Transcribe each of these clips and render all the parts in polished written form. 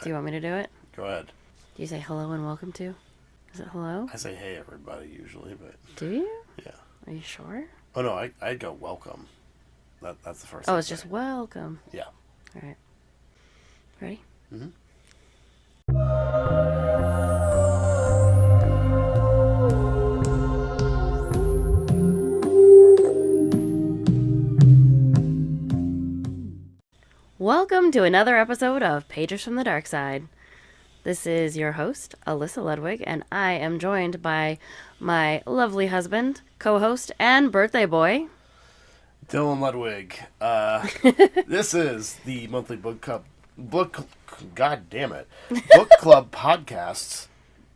Do you want me to do it? Go ahead. Do you say hello and welcome to? Is it hello? I say hey everybody usually, but... Do you? Yeah. Are you sure? Oh no, I'd go welcome. That's the first Oh, thing it's just welcome. Yeah. All right. Ready? Mm-hmm. Welcome to another episode of Pages from the Dark Side. This is your host, Alyssa Ludwig, and I am joined by my lovely husband, co-host, and birthday boy, Dylan Ludwig. This is the monthly book club podcasts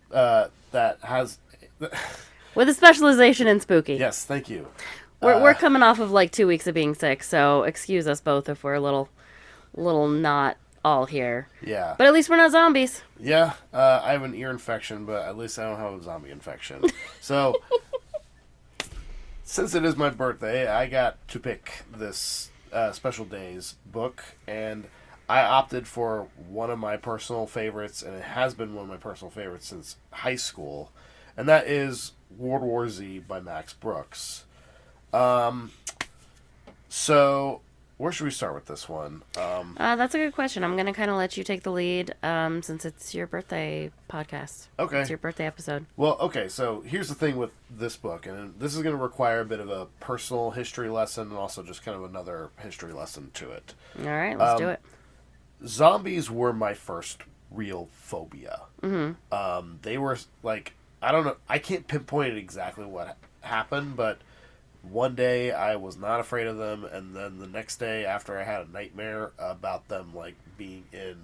that has... with a specialization in spooky. Yes, thank you. We're coming off of like 2 weeks of being sick, so excuse us both if we're a little not all here. Yeah. But at least we're not zombies. Yeah, I have an ear infection, but at least I don't have a zombie infection. So, since it is my birthday, I got to pick this Special Days book, and I opted for one of my personal favorites, and it has been one of my personal favorites since high school, and that is World War Z by Max Brooks. So... where should we start with this one? That's a good question. I'm going to kind of let you take the lead since it's your birthday podcast. Okay. It's your birthday episode. Well, okay, so here's the thing with this book, and this is going to require a bit of a personal history lesson and also just kind of another history lesson to it. All right, let's do it. Zombies were my first real phobia. Mm-hmm. They were, like, I don't know, I can't pinpoint exactly what happened, but... one day I was not afraid of them, and then the next day after I had a nightmare about them like being in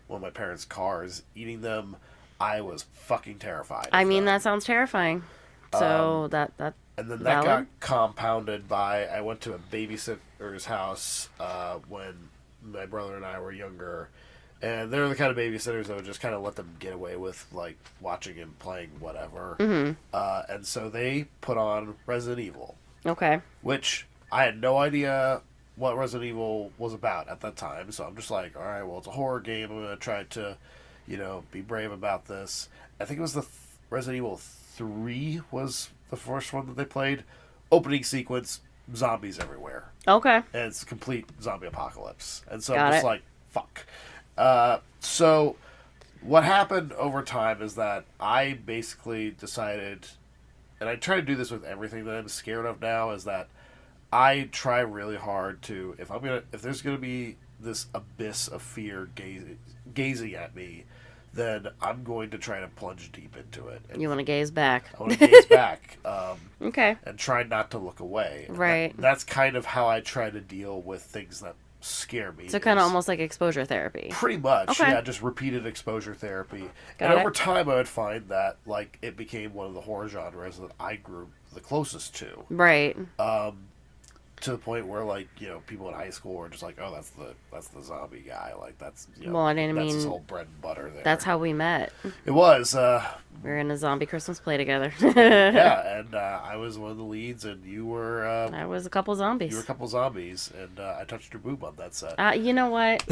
one of my parents' cars eating them, I was fucking terrified. I mean, that sounds terrifying. So that and then that got compounded by I went to a babysitter's house when my brother and I were younger, and they're the kind of babysitters that would just kind of let them get away with like watching and playing whatever. Mm-hmm. And so they put on Resident Evil. Okay. Which I had no idea what Resident Evil was about at that time, so I'm just like, alright, well, it's a horror game, I'm going to try to, be brave about this. I think it was Resident Evil 3 was the first one that they played. Opening sequence, zombies everywhere. Okay. And it's complete zombie apocalypse. And so Got I'm just it. like, fuck. So what happened over time is that I basically decided... and I try to do this with everything that I'm scared of now, is that I try really hard to, if there's gonna be this abyss of fear gazing at me, then I'm going to try to plunge deep into it. And you want to gaze back. I want to gaze back. Okay. And try not to look away. Right. That's kind of how I try to deal with things that scare me. So kind of almost like exposure therapy. Pretty much, okay. Yeah, just repeated exposure therapy. Got and it. over time I would find that like it became one of the horror genres that I grew the closest to. Right. To the point where like, people in high school were just like, oh, that's the zombie guy. Like that's well, that's his whole bread and butter there. That's how we met. It was. We were in a zombie Christmas play together. Yeah, and I was one of the leads, and you were... I was a couple zombies. You were a couple zombies, and I touched your boob on that set. You know what?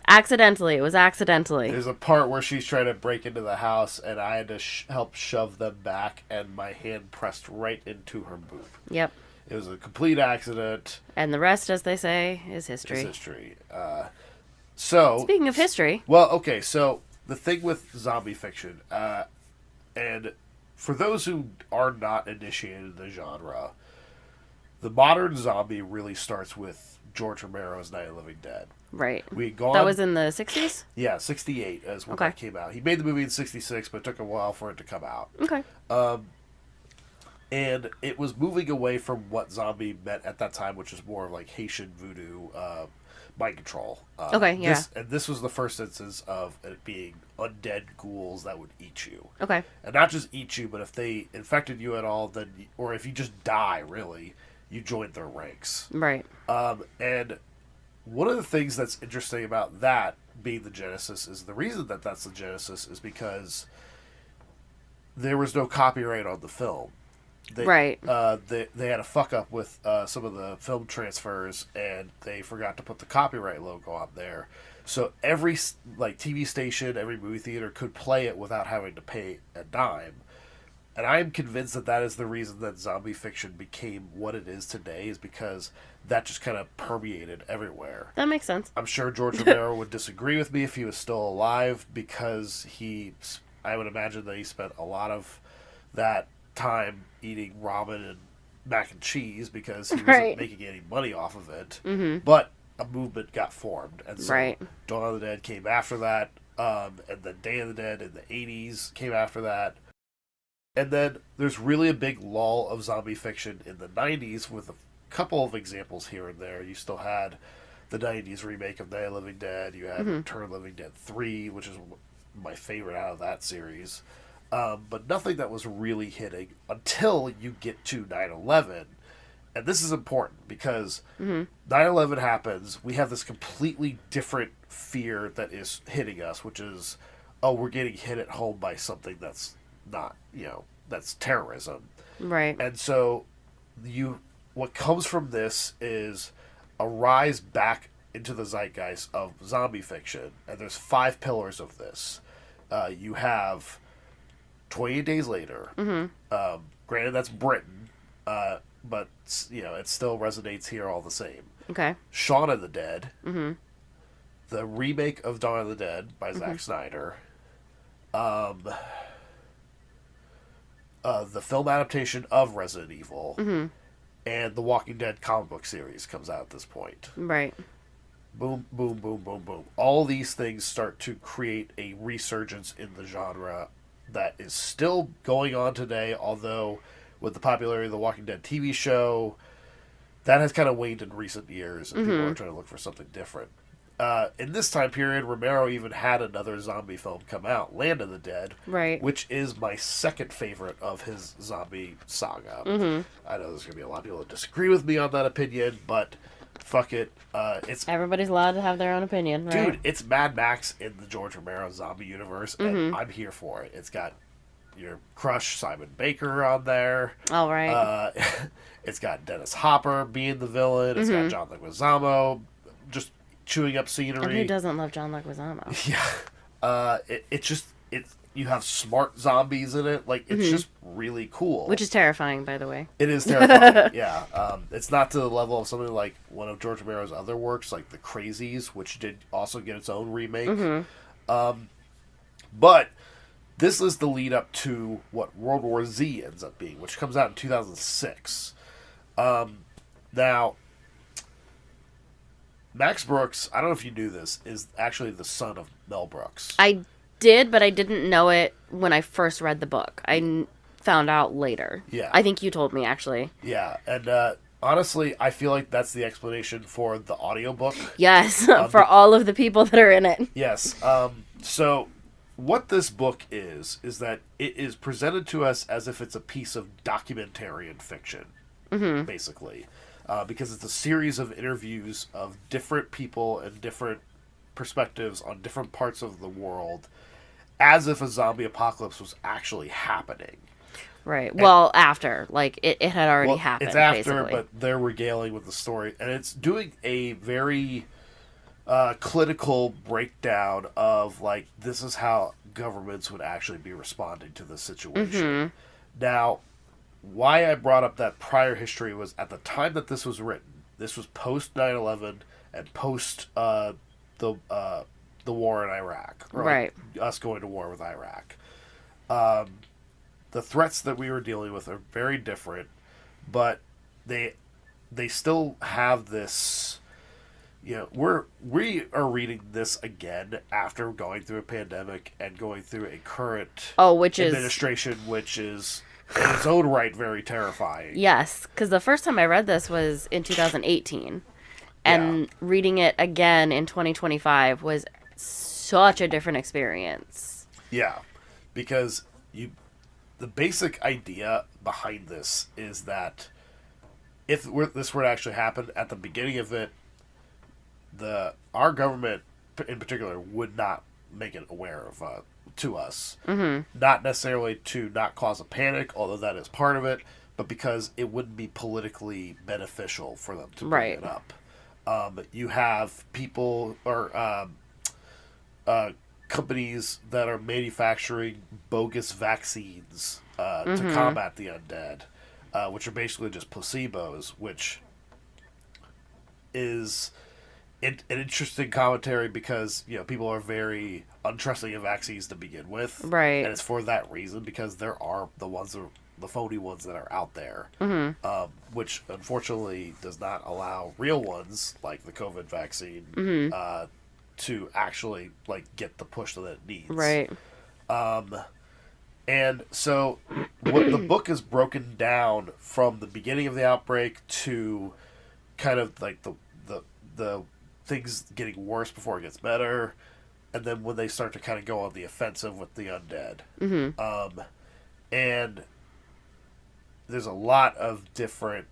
Accidentally. It was accidentally. There's a part where she's trying to break into the house, and I had to help shove them back, and my hand pressed right into her boob. Yep. It was a complete accident. And the rest, as they say, is history. Is history. So... speaking of history... well, okay, so... the thing with zombie fiction, and for those who are not initiated in the genre, the modern zombie really starts with George Romero's Night of the Living Dead. Right. We'd gone, that was in the 60s? Yeah, 68 is when that came out. He made the movie in 66, but it took a while for it to come out. Okay. And it was moving away from what zombie meant at that time, which was more of like Haitian voodoo, mind control. Okay, yeah. This was the first instance of it being undead ghouls that would eat you. Okay. And not just eat you, but if they infected you at all, then, or if you just die, really, you joined their ranks. Right. And one of the things that's interesting about that being the genesis is the reason that that's the genesis is because there was no copyright on the film. Right. They had a fuck up with some of the film transfers, and they forgot to put the copyright logo on there. So every like TV station, every movie theater could play it without having to pay a dime. And I am convinced that that is the reason that zombie fiction became what it is today, is because that just kind of permeated everywhere. That makes sense. I'm sure George Romero would disagree with me if he was still alive, because I would imagine that he spent a lot of that time eating ramen and mac and cheese because he wasn't making any money off of it. Mm-hmm. But a movement got formed, and so Right. Dawn of the Dead came after that, and then Day of the Dead in the 80s came after that. And then there's really a big lull of zombie fiction in the 90s with a couple of examples here and there. You still had the 90s remake of Night of the Living Dead. You had Return of the Living Dead 3, which is my favorite out of that series. But nothing that was really hitting until you get to 9/11. And this is important because 9/11 happens. We have this completely different fear that is hitting us, which is, oh, we're getting hit at home by something that's not, that's terrorism. Right. And so what comes from this is a rise back into the zeitgeist of zombie fiction. And there's 5 pillars of this. You have 28 Days Later. Granted, that's Britain, but it still resonates here all the same. Okay. Shaun of the Dead. The remake of Dawn of the Dead by Zack Snyder. The film adaptation of Resident Evil, and the Walking Dead comic book series comes out at this point. Right. Boom, boom, boom, boom, boom. All these things start to create a resurgence in the genre that is still going on today, although with the popularity of the Walking Dead TV show, that has kind of waned in recent years, and people are trying to look for something different. In this time period, Romero even had another zombie film come out, Land of the Dead, Right. which is my second favorite of his zombie saga. I know there's going to be a lot of people that disagree with me on that opinion, but fuck it. It's Everybody's allowed to have their own opinion, right? Dude, it's Mad Max in the George Romero zombie universe, and I'm here for it. It's got your crush Simon Baker on there. All right. It's got Dennis Hopper being the villain. It's got John Leguizamo just chewing up scenery. And who doesn't love John Leguizamo? Yeah. You have smart zombies in it. Like, it's just really cool. Which is terrifying, by the way. It is terrifying, yeah. It's not to the level of something like one of George Romero's other works, like The Crazies, which did also get its own remake. But this is the lead up to what World War Z ends up being, which comes out in 2006. Now, Max Brooks, I don't know if you knew this, is actually the son of Mel Brooks. I did, but I didn't know it when I first read the book. I found out later. Yeah. I think you told me, actually. Yeah, and honestly, I feel like that's the explanation for the audiobook. Yes, for all of the people that are in it. Yes. So what this book is that it is presented to us as if it's a piece of documentarian fiction, basically. Because it's a series of interviews of different people and different perspectives on different parts of the world, as if a zombie apocalypse was actually happening. Right. Well, after. Like, it had already happened, it's after, basically. but they're regaling with the story. And it's doing a very clinical breakdown of, like, this is how governments would actually be responding to the situation. Now, why I brought up that prior history was at the time that this was written, this was post 9/11 and post the war in Iraq, or right? Like us going to war with Iraq. The threats that we were dealing with are very different, but they still have this. We are reading this again after going through a pandemic and going through a current administration, which is in its own right very terrifying. Yes, because the first time I read this was in 2018. And reading it again in 2025 was such a different experience. Yeah, because the basic idea behind this is that if this were to actually happen at the beginning of it, our government in particular would not make it aware of to us. Not necessarily to not cause a panic, although that is part of it, but because it wouldn't be politically beneficial for them to bring it up. You have people, or companies that are manufacturing bogus vaccines to combat the undead, which are basically just placebos, which is an interesting commentary because people are very untrusting of vaccines to begin with, Right. and it's for that reason because there are the phony ones that are out there, which unfortunately does not allow real ones like the COVID vaccine to actually get the push that it needs. Right. And so, what the book is broken down from the beginning of the outbreak to kind of like the things getting worse before it gets better, and then when they start to kind of go on the offensive with the undead. And there's a lot of different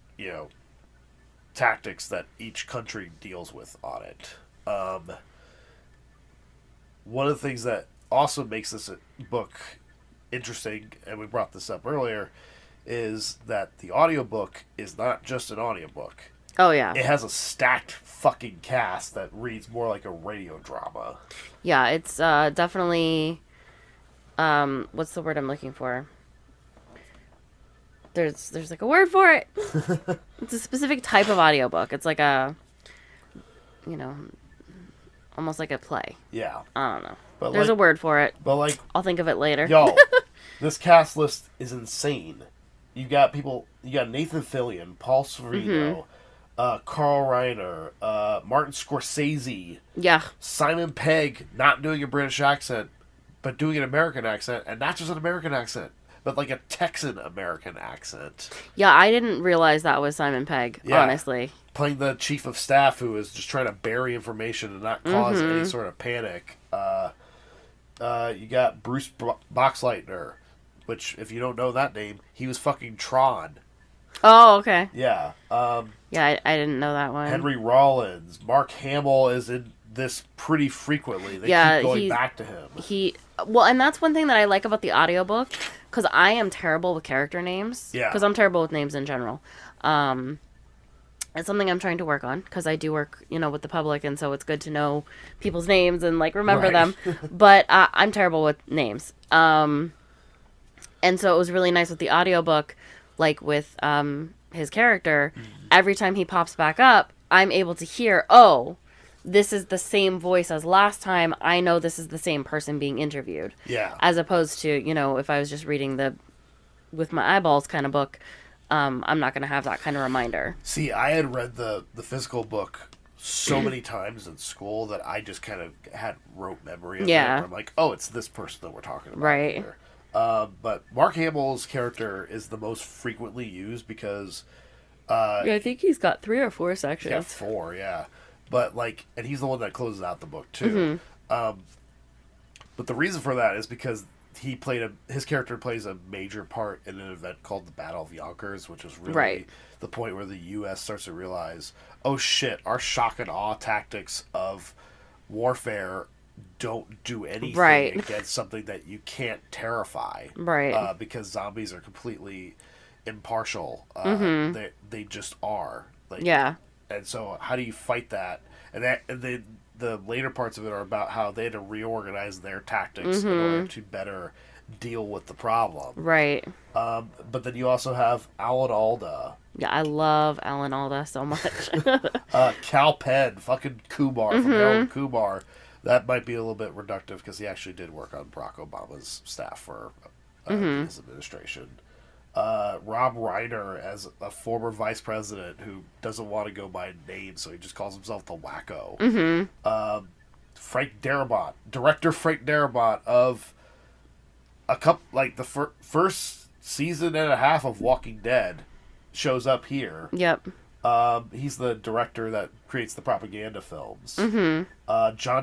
tactics that each country deals with on it. One of the things that also makes this book interesting, and we brought this up earlier, is that the audiobook is not just an audiobook. Oh, yeah. It has a stacked fucking cast that reads more like a radio drama. Yeah, it's definitely... what's the word I'm looking for? There's like a word for it. It's a specific type of audiobook. It's like a, almost like a play. Yeah. I don't know. But There's a word for it. But I'll think of it later. Yo, this cast list is insane. You got Nathan Fillion, Paul Sorvino, Carl Reiner, Martin Scorsese. Yeah. Simon Pegg, not doing a British accent, but doing an American accent, and not just an American accent, but like a Texan American accent. Yeah, I didn't realize that was Simon Pegg, honestly. Playing the chief of staff who is just trying to bury information and not cause any sort of panic. You got Bruce Boxleitner, which, if you don't know that name, he was fucking Tron. Oh, okay. Yeah. Yeah, I didn't know that one. Henry Rollins. Mark Hamill is in this pretty frequently. They keep going back to him. Well, and that's one thing that I like about the audiobook, because I am terrible with character names. Yeah. Because I'm terrible with names in general. It's something I'm trying to work on, because I do work, with the public, and so it's good to know people's names and, remember them. But I'm terrible with names. And so it was really nice with the audiobook, with his character. Every time he pops back up, I'm able to hear, oh, this is the same voice as last time. I know this is the same person being interviewed. Yeah. As opposed to, if I was just reading the with my eyeballs kind of book, I'm not going to have that kind of reminder. See, I had read the physical book so many times in school that I just kind of had rote memory of it. I'm like, oh, it's this person that we're talking about. Right. Here. But Mark Hamill's character is the most frequently used because... I think he's got 3 or 4 sections. Yeah, 4, yeah. But, and he's the one that closes out the book, too. But the reason for that is because his character plays a major part in an event called the Battle of Yonkers, which is really the point where the U.S. starts to realize, oh shit, our shock and awe tactics of warfare don't do anything against something that you can't terrify. Right. Because zombies are completely impartial. They just are. Yeah. And so how do you fight that? And the later parts of it are about how they had to reorganize their tactics in order to better deal with the problem. Right. But then you also have Alan Alda. Yeah, I love Alan Alda so much. Cal Penn, fucking Kumar from Harold Kumar. That might be a little bit reductive because he actually did work on Barack Obama's staff for his administration. Rob Reiner as a former vice president who doesn't want to go by name, so he just calls himself the Wacko. Frank Darabont, director Frank Darabont of a couple, the first season and a half of Walking Dead, shows up here. Yep. He's the director that creates the propaganda films. John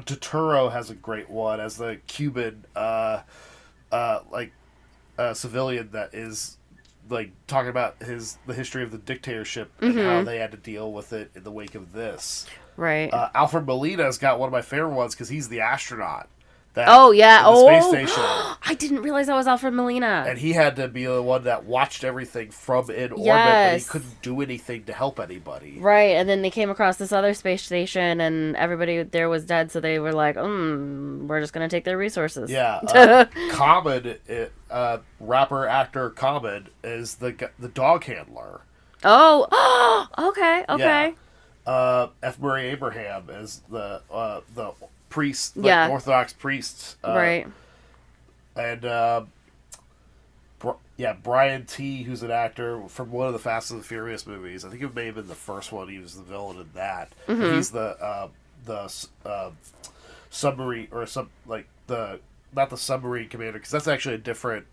Turturro has a great one as the Cuban, civilian that is talking about the history of the dictatorship and how they had to deal with it in the wake of this. Right. Alfred Molina's got one of my favorite ones because he's the astronaut That Oh, yeah. in the space Oh, station. I didn't realize that was Alfred Molina. And he had to be the one that watched everything from in orbit, but he Yes. couldn't do anything to help anybody. Right, and then they came across this other space station, and everybody there was dead, so they were like, we're just gonna take their resources. Yeah, Common, rapper actor Common is the dog handler. Oh, okay, okay. Yeah. F. Murray Abraham is the priest, like Yeah. Orthodox priest. Right. And Brian T, who's an actor from one of the Fast and the Furious movies. I think it may have been the first one. He was the villain in that. Mm-hmm. He's the submarine or not the submarine commander, because that's actually a different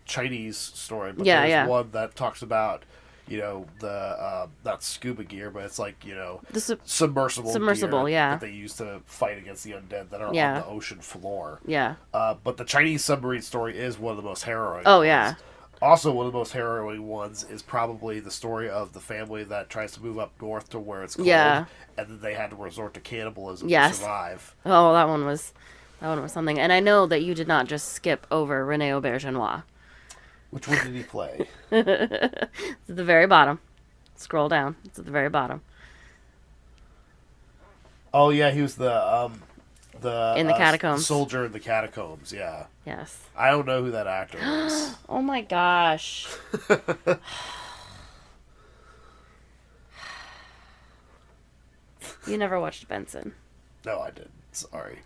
Chinese story. But there's one that talks about the not scuba gear, but it's like The submersible gear yeah, that they use to fight against the undead that are on the ocean floor. Yeah. But the Chinese submarine story is one of the most harrowing. Oh ones. yeah. Also, one of the most harrowing ones is probably the story of the family that tries to move up north to where it's cold, and then they had to resort to cannibalism to survive. Oh, that one was something. And I know that you did not just skip over Rene Aubergenois. Which one did he play? It's at the very bottom. Scroll down. It's at the very bottom. Oh yeah, he was the in the catacombs. Soldier in the catacombs. Yeah. Yes. I don't know who that actor is. Oh my gosh. You never watched Benson. No, I didn't. Sorry.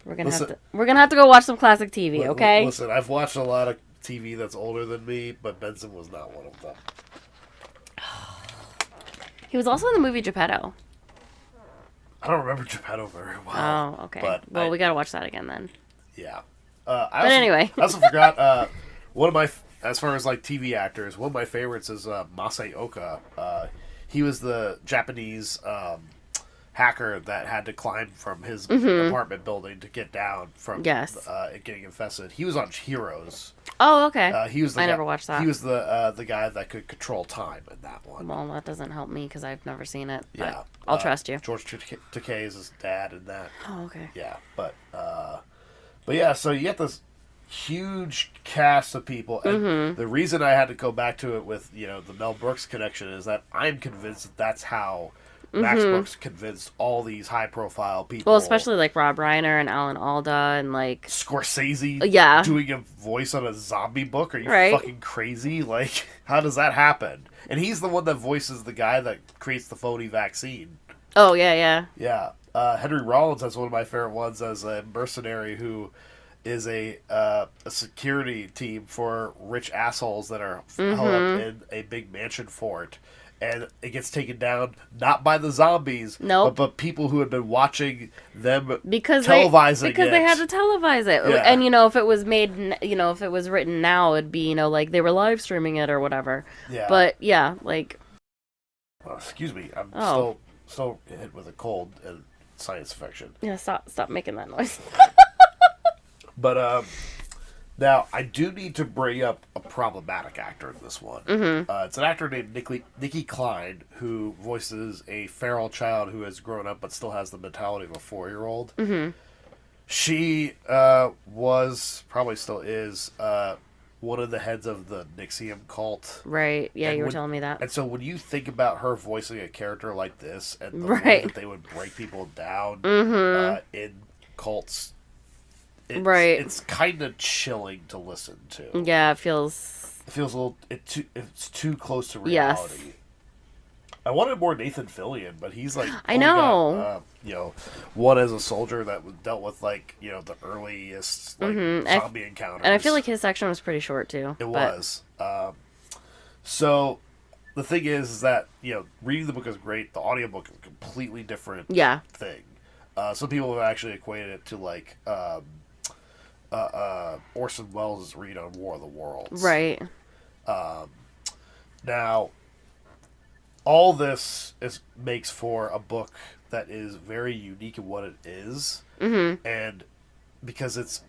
We're gonna have to go watch some classic TV, okay? Listen, I've watched a lot of TV that's older than me, but Benson was not one of them. He was also in the movie Geppetto. I don't remember Geppetto very well. Oh, okay. But we gotta watch that again then. Yeah. Anyway. I also forgot one of my, as far as like TV actors, one of my favorites is Masaoka. He was the Japanese hacker that had to climb from his apartment building to get down from it getting infested. He was on Heroes. Oh, okay. He was the I guy, never watched that. He was the guy that could control time in that one. Well, that doesn't help me because I've never seen it. But Yeah, I'll trust you. George Takei is his dad in that. Oh, okay. Yeah, but yeah, so you get this huge cast of people, and the reason I had to go back to it with the Mel Brooks connection is that I'm convinced that that's how Max Brooks convinced all these high-profile people. Well, especially like Rob Reiner and Alan Alda and like Scorsese. Doing a voice on a zombie book. Are you fucking crazy? Like, how does that happen? And he's the one that voices the guy that creates the phony vaccine. Oh yeah. Yeah. Henry Rollins has one of my favorite ones as a mercenary who is a security team for rich assholes that are held up in a big mansion fort. And it gets taken down not by the zombies, but people who had been watching them televising it. Because they had to televise it. Yeah. And, if it was made, if it was written now, it'd be, like they were live streaming it or whatever. Yeah. But, yeah, like... excuse me. I'm still hit with a cold and science fiction. Yeah, stop making that noise. But, now, I do need to bring up a problematic actor in this one. It's an actor named Nikki Klein, who voices a feral child who has grown up but still has the mentality of a 4-year-old. She was, probably still is, one of the heads of the Nixium cult. Right, yeah, you were telling me that. And so when you think about her voicing a character like this, and the way that they would break people down in cults... It's kind of chilling to listen to. Yeah, it feels a little. It's too close to reality. Yes. I wanted more Nathan Fillion, but he's like I know. One as a soldier that dealt with the earliest zombie encounters, and I feel like his section was pretty short too. It was. So the thing is that reading the book is great. The audiobook is a completely different thing. Some people have actually equated it to Orson Welles' read on War of the Worlds. Right. Now, all this makes for a book that is very unique in what it is, and because it's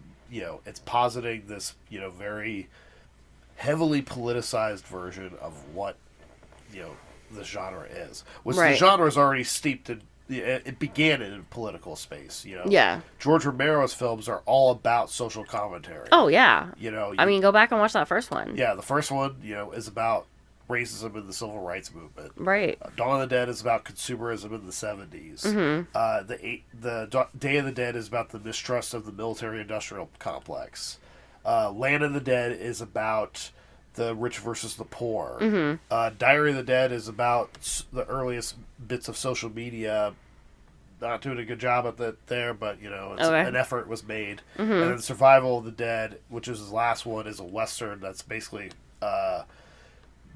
positing this very heavily politicized version of what the genre is, which the genre is already steeped in it began in a political space. You know, Yeah. George Romero's films are all about social commentary. Oh, yeah. You know, I mean, go back and watch that first one. yeah, the first one, you know, is about racism in the civil rights movement. Right. Dawn of the Dead is about consumerism in the 70s. The Day of the Dead is about the mistrust of the military-industrial complex. Land of the Dead is about the rich versus the poor. Diary of the Dead is about the earliest bits of social media. Not doing a good job at that there, but you know, an effort was made. And then Survival of the Dead, which is his last one, is a western that's basically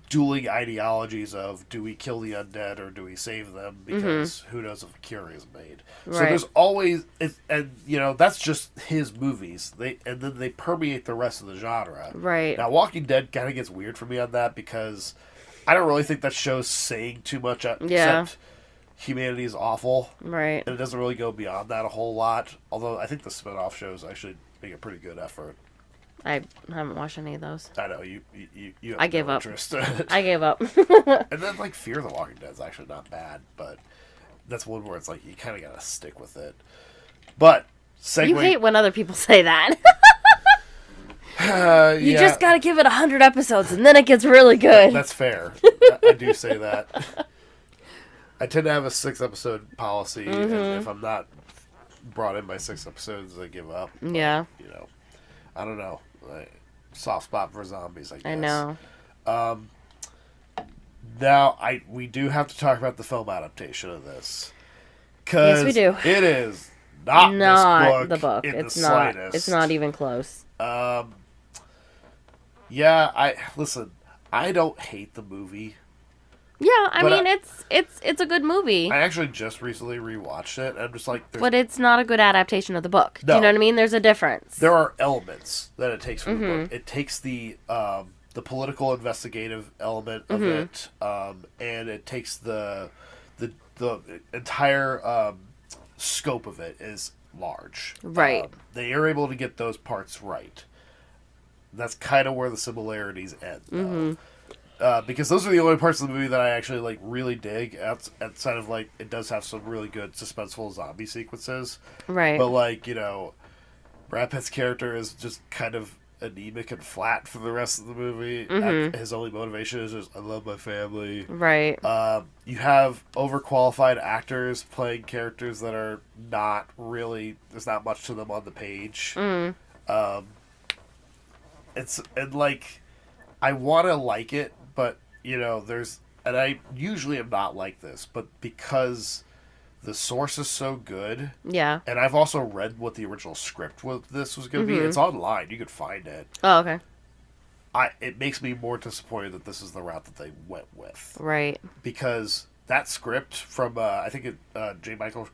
dueling ideologies of do we kill the undead or do we save them, because who knows if a cure is made. So there's always, and you know, that's just his movies. And then they permeate the rest of the genre. Right. Now, Walking Dead kind of gets weird for me on that, because I don't really think that show's saying too much except humanity is awful. Right. And it doesn't really go beyond that a whole lot. Although I think the spin-off shows actually make a pretty good effort. I haven't watched any of those. I know you have I gave no up. interest. I gave up. And then like Fear the Walking Dead is actually not bad, but that's one where it's like you kind of gotta stick with it. But You hate when other people say that. You just gotta give it 100 episodes and then it gets really good. That's fair. I do say that. I tend to have a 6-episode policy, and if I'm not brought in by 6 episodes, I give up. Yeah. You know, I don't know. Soft spot for zombies, I guess. I know. Now, we do have to talk about the film adaptation of this. Yes, we do. It is not this book the book. in It's the not. slightest. It's not even close. Yeah, listen. I don't hate the movie. Yeah, I mean, it's a good movie. I actually just recently rewatched it, and I'm just like... But it's not a good adaptation of the book. No. Do you know what I mean? There's a difference. There are elements that it takes from the book. It takes the political investigative element of it, and it takes the entire scope of it is large. Right. They are able to get those parts right. That's kind of where the similarities end, though. Because those are the only parts of the movie that I actually like really dig. Outside of like, it does have some really good suspenseful zombie sequences, Right. But like, you know, Brad Pitt's character is just kind of anemic and flat for the rest of the movie. His only motivation is just I love my family. Right. You have overqualified actors playing characters that are not really. There's not much to them on the page. It's and like I want to like it. But, you know, and I usually am not like this, but because the source is so good. Yeah. And I've also read what the original script with this was going to be. It's online. You could find it. Oh, okay. It makes me more disappointed that this is the route that they went with. Right. Because that script from, I think J. Michael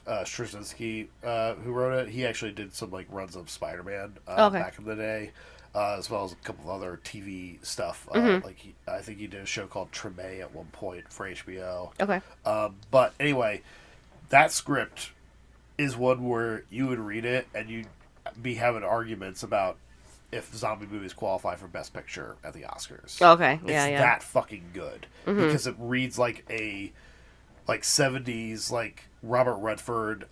Straczynski, who wrote it, he actually did some, like, runs of Spider-Man back in the day. As well as a couple of other TV stuff. Like I think he did a show called Treme at one point for HBO. Okay. But anyway, that script is one where you would read it and you'd be having arguments about if zombie movies qualify for Best Picture at the Oscars. Okay. It's Yeah. that fucking good because it reads like a 70s like Robert Redford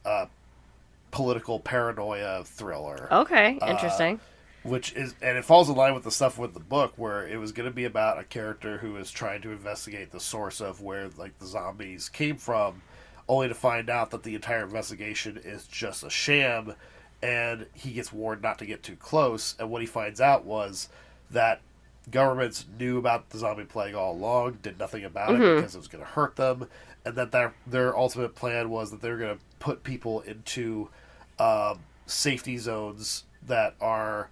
political paranoia thriller. Okay. Interesting. Which is, and it falls in line with the stuff with the book, where it was going to be about a character who is trying to investigate the source of where, like, the zombies came from, only to find out that the entire investigation is just a sham, and he gets warned not to get too close, and what he finds out was that governments knew about the zombie plague all along, did nothing about it because it was going to hurt them, and that their ultimate plan was that they were going to put people into safety zones that are...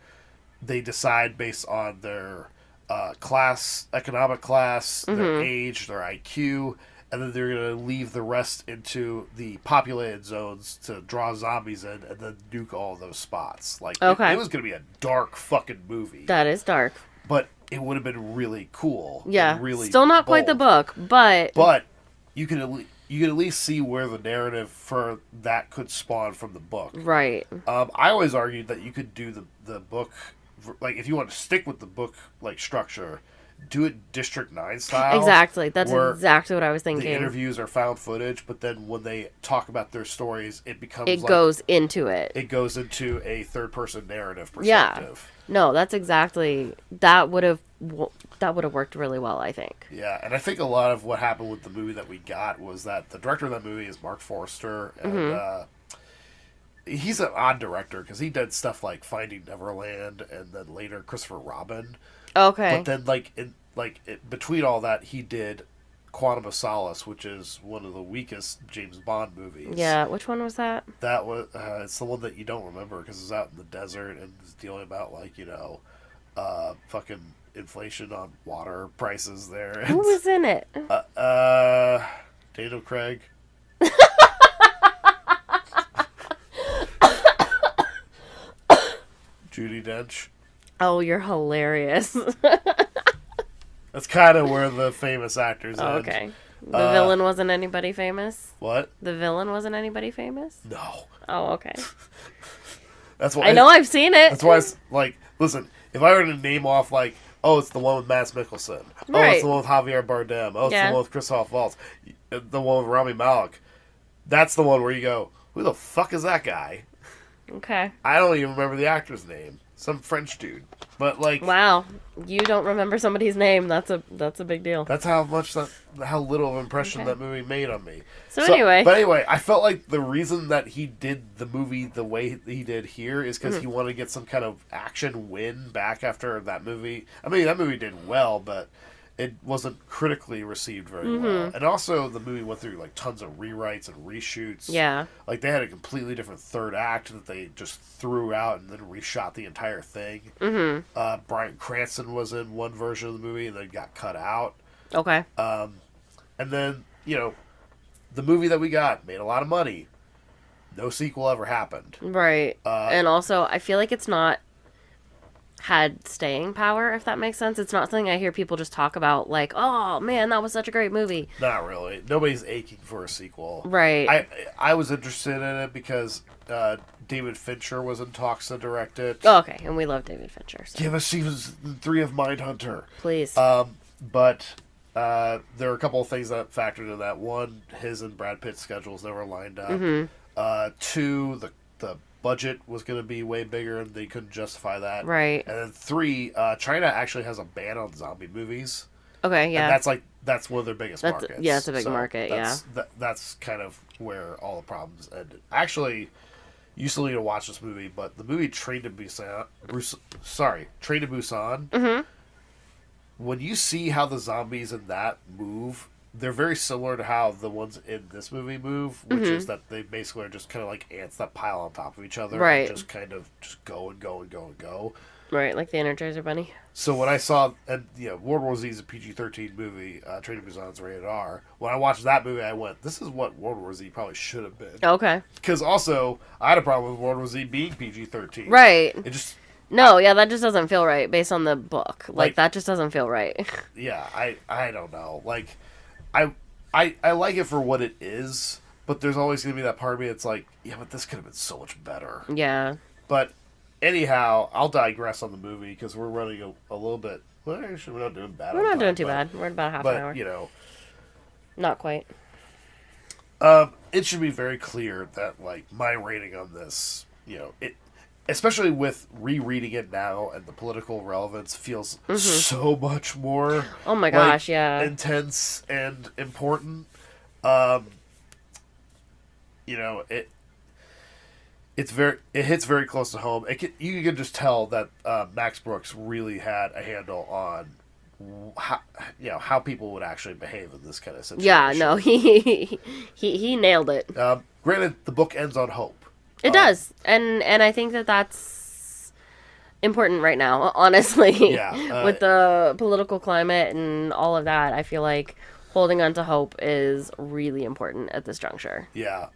They decide based on their economic class, their age, their IQ, and then they're going to leave the rest into the populated zones to draw zombies in and then nuke all those spots. Like, it was going to be a dark fucking movie. That is dark. But it would have been really cool. Yeah. Really Still not quite the book, but... But you can at least see where the narrative for that could spawn from the book. Right. I always argued that you could do the book... Like, if you want to stick with the book, like, structure, do it District 9 style. Exactly. That's where exactly what I was thinking. the interviews are found footage, but then when they talk about their stories, it becomes it goes into it. It goes into a third-person narrative Yeah. perspective. No, that's exactly... That would have worked really well, I think. Yeah, and I think a lot of what happened with the movie that we got was that the director of that movie is Mark Forster, and he's an odd director because he did stuff like Finding Neverland and then later Christopher Robin. Okay. But then, between all that, he did Quantum of Solace, which is one of the weakest James Bond movies. Yeah, which one was that? That was it's the one that you don't remember because it's out in the desert and it's dealing about fucking inflation on water prices there. Who was in it? Daniel Craig. Judi Dench. Oh, you're hilarious. That's kind of where the famous actors end. Okay. The villain wasn't anybody famous? What? The villain wasn't anybody famous? No. Oh, okay. That's why I know I've seen it. That's why it's listen, if I were to name off it's the one with Mads Mikkelsen. Oh, Right. it's the one with Javier Bardem. Oh, it's Yeah. the one with Christoph Waltz. The one with Rami Malek. That's the one where you go, who the fuck is that guy? Okay. I don't even remember the actor's name. Some French dude. But Wow. You don't remember somebody's name. That's a big deal. that's how little of an impression that movie made on me. So anyway. But anyway, I felt like the reason that he did the movie the way he did here is because he wanted to get some kind of action win back after that movie. I mean, that movie did well, but it wasn't critically received very well. And also, the movie went through tons of rewrites and reshoots. Yeah. They had a completely different third act that they just threw out and then reshot the entire thing. Mm-hmm. Bryan Cranston was in one version of the movie and then got cut out. Okay. And then, the movie that we got made a lot of money. No sequel ever happened. Right. And also, I feel like it's not had staying power, if that makes sense. It's not something I hear people just talk about oh, man, that was such a great movie. Not really. Nobody's aching for a sequel. Right. I was interested in it because David Fincher was in talks to direct it. Oh, okay, and we love David Fincher. So. Give us season 3 of Mindhunter. Please. But there are a couple of things that factored into that. One, his and Brad Pitt's schedules never lined up. Two, the budget was going to be way bigger and they couldn't justify that. Right. And then three, China actually has a ban on zombie movies. Okay, yeah. And that's one of their biggest markets. Yeah, it's a big market, That's kind of where all the problems ended. Actually, you still need to watch this movie, but the movie Train to Busan, when you see how the zombies in that move, they're very similar to how the ones in this movie move, which is that they basically are just kind of like ants that pile on top of each other. Right. And just kind of just go and go and go and go. Right, like the Energizer Bunny. So when I saw, World War Z is a PG-13 movie, Train to Busan's rated R. When I watched that movie, I went, this is what World War Z probably should have been. Okay. Because also, I had a problem with World War Z being PG-13. Right. It just... that just doesn't feel right based on the book. That just doesn't feel right. Yeah, I don't know. I like it for what it is, but there's always going to be that part of me that's like, yeah, but this could have been so much better. Yeah. But anyhow, I'll digress on the movie because we're running a little bit. Well, actually, we're not doing bad. We're not doing too bad. We're about half an hour. Not quite. It should be very clear that my rating on this, especially with rereading it now and the political relevance feels so much more. Oh my gosh, yeah. Intense and important. It hits very close to home. You can just tell that Max Brooks really had a handle on how people would actually behave in this kind of situation. Yeah, no, he nailed it. Granted, the book ends on hope. It does, and I think that's important right now. Honestly, Yeah, with the political climate and all of that, I feel like holding on to hope is really important at this juncture. Yeah,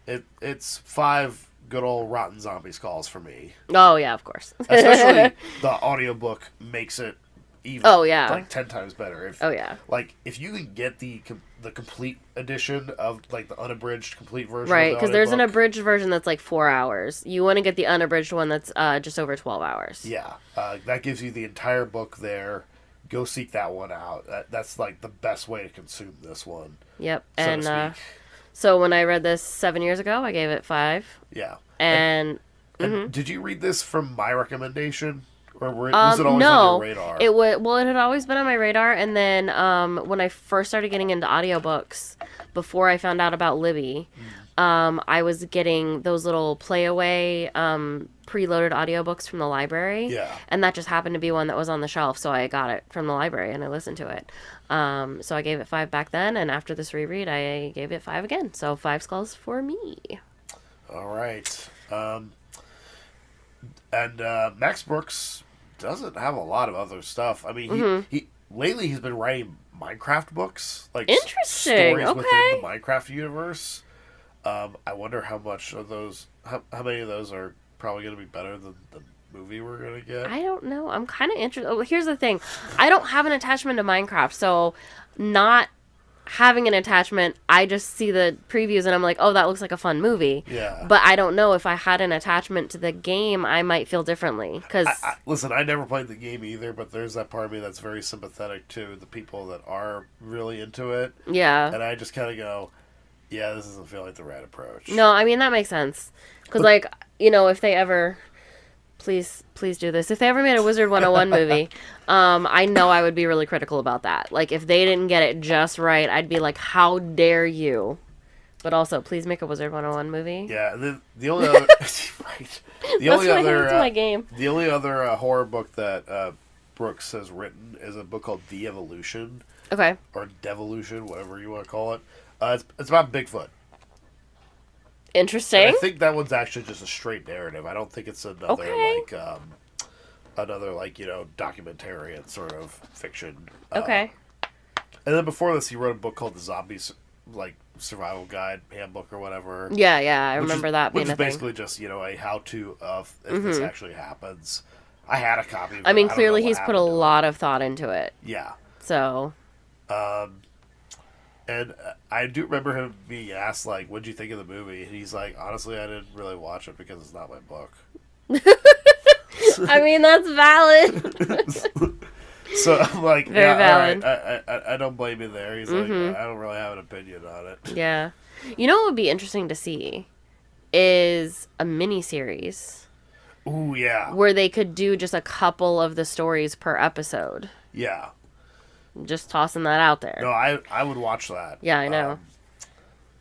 it's 5 good old Rotten Zombies calls for me. Oh yeah, of course. Especially the audiobook makes it even 10 times better. If you can get the complete edition of the unabridged complete version, right? Because there's an abridged version that's 4 hours. You want to get the unabridged one that's just over 12 hours. Yeah, that gives you the entire book there. go seek that one out. That's like the best way to consume this one. Yep. So to And speak. so when I read this 7 years ago, I gave it 5. Yeah. And did you read this from my recommendation, or was it always no, on your radar? It had always been on my radar, and then when I first started getting into audiobooks, before I found out about Libby, I was getting those little playaway preloaded audiobooks from the library. Yeah. And that just happened to be one that was on the shelf, so I got it from the library and I listened to it. So I gave it 5 back then, and after this reread, I gave it 5 again. So 5 skulls for me. All right. And Max Brooks doesn't have a lot of other stuff. I mean, he lately he's been writing Minecraft books, like Interesting. stories Okay. within the Minecraft universe. I wonder how much of those, how many of those are probably going to be better than the movie we're going to get. I don't know. I'm kind of interested. Oh, here's the thing. I don't have an attachment to Minecraft, so not having an attachment, I just see the previews and I'm like, oh, that looks like a fun movie. Yeah. But I don't know if I had an attachment to the game, I might feel differently. Cause listen, I never played the game either, but there's that part of me that's very sympathetic to the people that are really into it. Yeah. And I just kind of go, yeah, this doesn't feel like the right approach. No, I mean, that makes sense. Because, like, you know, if they ever... Please do this. If they ever made a Wizard 101 movie, I know I would be really critical about that. Like, if they didn't get it just right, I'd be like, how dare you? But also, please make a Wizard 101 movie. Yeah, the only other... right. The only other horror book that Brooks has written is a book called The Evolution. Okay. Or Devolution, whatever you want to call it. It's about Bigfoot. Interesting. And I think that one's actually just a straight narrative. I don't think it's another documentarian sort of fiction. Okay. And then before this, he wrote a book called The Zombies, Survival Guide Handbook or whatever. Yeah, I remember that being a thing. Which is basically just a how-to of if this actually happens. I had a copy of it. I mean, clearly he's put a lot of thought into it. Yeah. So. And I do remember him being asked, what'd you think of the movie? And he's like, honestly, I didn't really watch it because it's not my book. I mean, that's valid. So I'm like, very valid. All right, I don't blame you there. He's like, I don't really have an opinion on it. Yeah. You know what would be interesting to see is a mini-series. Ooh, yeah. Where they could do just a couple of the stories per episode. Yeah. Just tossing that out there. No, I would watch that. Yeah, I know.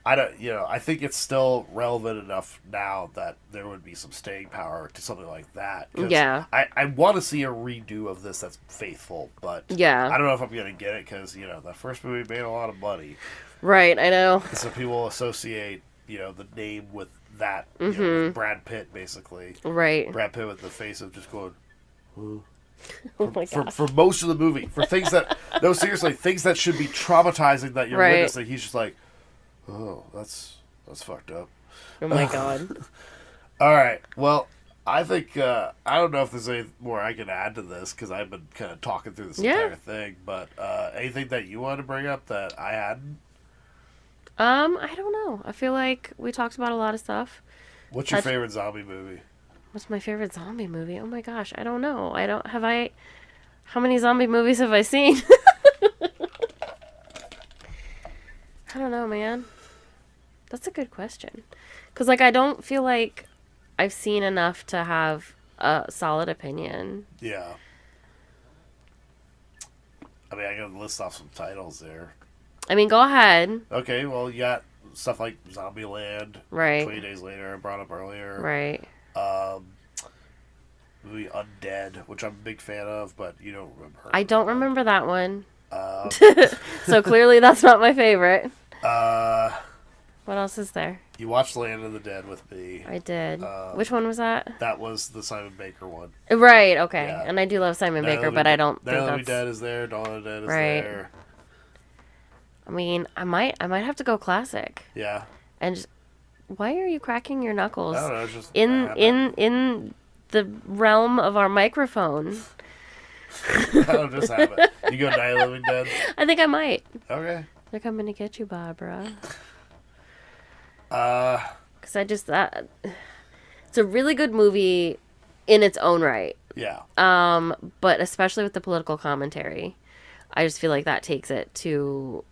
I think it's still relevant enough now that there would be some staying power to something like that. Yeah. I want to see a redo of this that's faithful, but yeah. I don't know if I'm going to get it because, the first movie made a lot of money. Right, I know. So people associate, the name with that, with Brad Pitt, basically. Right. Brad Pitt with the face of just going, oh. Oh my God. For most of the movie. For things that, no, seriously, things that should be traumatizing that you're witnessing, he's just like, oh, that's fucked up. Oh my God. All right. Well, I think, I don't know if there's any more I can add to this because I've been kind of talking through this entire thing, but anything that you want to bring up that I hadn't? I don't know. I feel like we talked about a lot of stuff. What's your favorite zombie movie? What's my favorite zombie movie? Oh my gosh, I don't know. How many zombie movies have I seen? I don't know, man. That's a good question. Because, I don't feel like I've seen enough to have a solid opinion. Yeah. I mean, I gotta list off some titles there. I mean, go ahead. Okay, well, you got stuff like Zombieland. Right. 20 Days Later, I brought up earlier. Right. Movie Undead, which I'm a big fan of, but you don't remember. I don't remember that one. So clearly that's not my favorite. What else is there? You watched Land of the Dead with me. I did. Which one was that? That was the Simon Baker one. Right, okay. Yeah. And I do love Simon Baker, but I don't think Night of the that's... Dead is there, Dawn of the Dead is there. I mean, I might have to go classic. Yeah. And just... Why are you cracking your knuckles? I don't know, it's just... In the realm of our microphone. I don't just have it. You go Night of the Living Dead? I think I might. Okay. They're coming to get you, Barbara. Because I just... it's a really good movie in its own right. Yeah. But especially with the political commentary. I just feel like that takes it to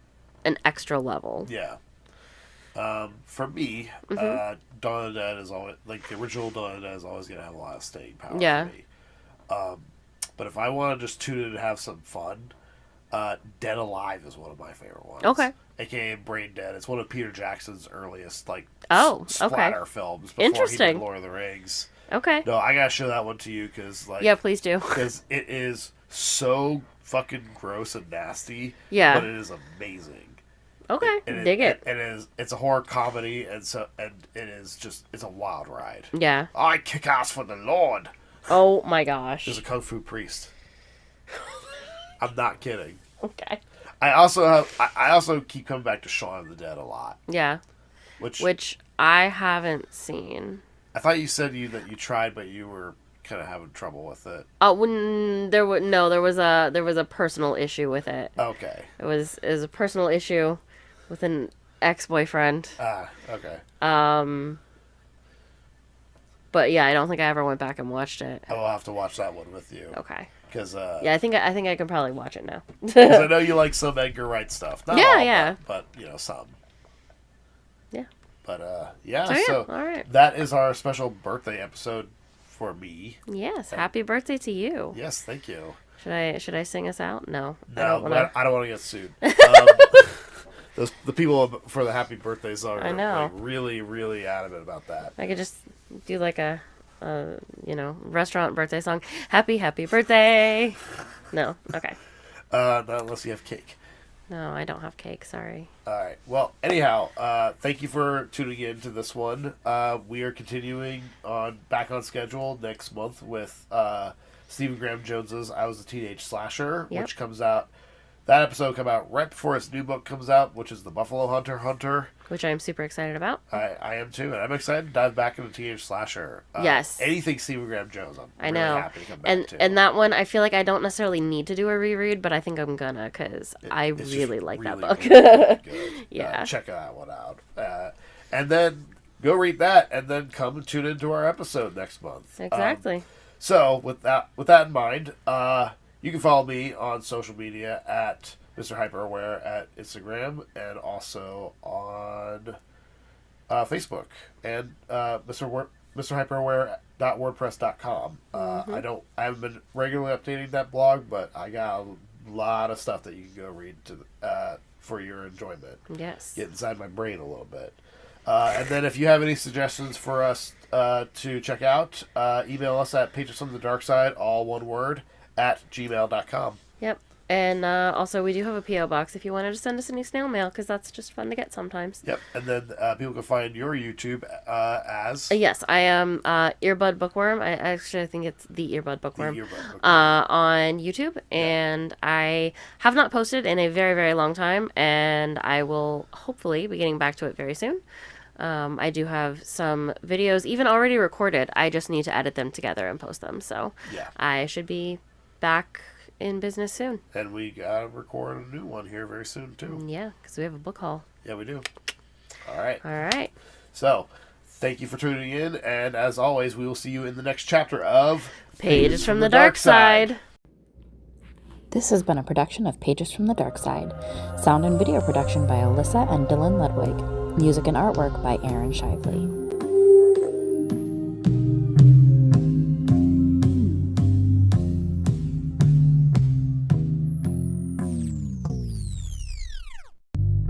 an extra level. Yeah. For me, Dawn of the Dead is always, like, the original Dawn of the Dead is always going to have a lot of staying power Yeah. for me. But if I want to just tune in and have some fun, Dead Alive is one of my favorite ones. Okay. AKA Brain Dead. It's one of Peter Jackson's earliest, like, okay. splatter films before he Interesting. did Lord of the Rings. Okay. No, I gotta show that one to you because, like, Yeah, please do. Because it is so fucking gross and nasty. Yeah. But it is amazing. Okay. Dig it. It's a horror comedy, and it is just, it's a wild ride. Yeah. I kick ass for the Lord. Oh my gosh. There's a kung fu priest. I'm not kidding. Okay. I also keep coming back to Shaun of the Dead a lot. Yeah. Which I haven't seen. I thought you said that you tried, but you were kind of having trouble with it. Oh, when there was a personal issue with it. Okay. It was a personal issue with an ex-boyfriend. Okay. But yeah, I don't think I ever went back and watched it. I will have to watch that one with you. Okay. Because yeah, I think I can probably watch it now. Because I know you like some Edgar Wright stuff. Not all, yeah. But you know, some. Yeah. But yeah. So all right. That is our special birthday episode for me. Yes. Happy birthday to you. Yes, thank you. Should I sing us out? No. No, I don't want to get sued. The people for the happy birthday song are like really, really adamant about that. I could just do like a restaurant birthday song. Happy birthday. No. Okay. Not unless you have cake. No, I don't have cake. Sorry. All right. Well, anyhow, thank you for tuning in to this one. We are continuing back on schedule next month with Stephen Graham Jones's "I Was a Teenage Slasher," which comes out. That episode come out right before his new book comes out, which is The Buffalo Hunter, which I am super excited about. I am too, and I'm excited to dive back into Teenage Slasher. Yes. Anything Stephen Graham Jones, I'm really happy to come back to. And that one, I feel like I don't necessarily need to do a reread, but I think I'm gonna, because I really like that book. Really good. Yeah. Check that one out. And then go read that, and then come and tune into our episode next month. Exactly. So, with that in mind, you can follow me on social media at Mr. Hyperaware at Instagram, and also on Facebook, and MrHyperaware.wordpress.com. I haven't been regularly updating that blog, but I got a lot of stuff that you can go read for your enjoyment. Yes. Get inside my brain a little bit. And then if you have any suggestions for us to check out, email us at Pages from the Dark Side, all one word, at gmail.com. Yep. And also, we do have a P.O. box if you wanted to send us any snail mail, because that's just fun to get sometimes. Yep. And then people can find your YouTube as... Yes, I am Earbud Bookworm. I think it's the Earbud Bookworm. The Earbud Bookworm. On YouTube. And I have not posted in a very, very long time, and I will hopefully be getting back to it very soon. I do have some videos even already recorded. I just need to edit them together and post them. So I should be back in business soon. And we gotta record a new one here very soon too. Yeah, because we have a book haul. Yeah, we do. All right. So, thank you for tuning in, and as always, we will see you in the next chapter of Pages from the Dark Side. This has been a production of Pages from the Dark Side. Sound and video production by Alyssa and Dylan Ludwig. Music and artwork by Aaron Shively.